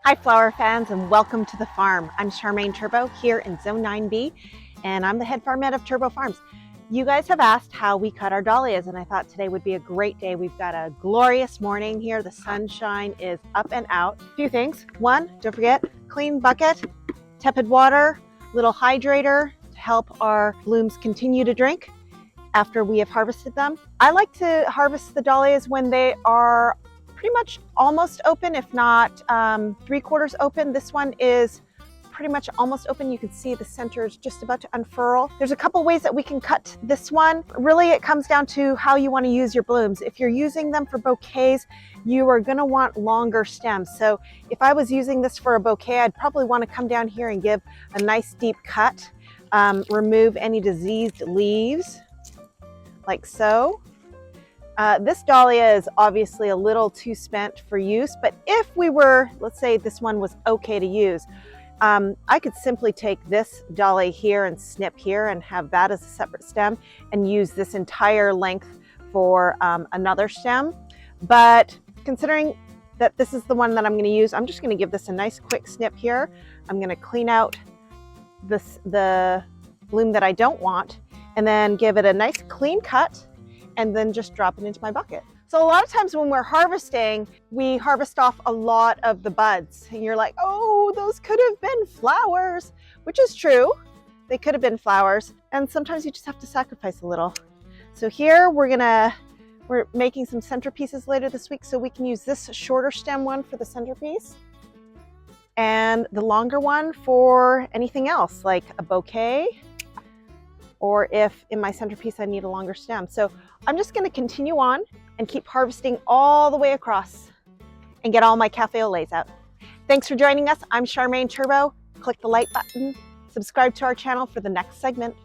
Hi flower fans, and welcome to the farm. I'm Charmaine Turbow here in Zone 9B, and I'm the head farmette of Turbow Farms. You guys have asked how we cut our dahlias, and I thought today would be a great day. We've got a glorious morning here. The sunshine is up and out. A few things. One, don't forget, clean bucket, tepid water, little hydrator to help our blooms continue to drink after we have harvested them. I like to harvest the dahlias when they are pretty much almost open, if not 3/4 open. This one is pretty much almost open. You can see the center is just about to unfurl. There's a couple ways that we can cut this one. Really, it comes down to how you want to use your blooms. If you're using them for bouquets, you are going to want longer stems. So if I was using this for a bouquet, I'd probably want to come down here and give a nice deep cut, remove any diseased leaves like so. This dahlia is obviously a little too spent for use, but if we were, let's say this one was okay to use, I could simply take this dahlia here and snip here and have that as a separate stem and use this entire length for another stem. But considering that this is the one that I'm going to use, I'm just going to give this a nice quick snip here. I'm going to clean out the bloom that I don't want and then give it a nice clean cut and then just drop it into my bucket. So a lot of times when we're harvesting, we harvest off a lot of the buds and you're like, oh, those could have been flowers, which is true. They could have been flowers. And sometimes you just have to sacrifice a little. So here we're making some centerpieces later this week, so we can use this shorter stem one for the centerpiece and the longer one for anything else like a bouquet, or if in my centerpiece I need a longer stem. So I'm just going to continue on and keep harvesting all the way across and get all my cafe au laits out. Thanks for joining us. I'm Charmaine Turbow. Click the like button, subscribe to our channel for the next segment.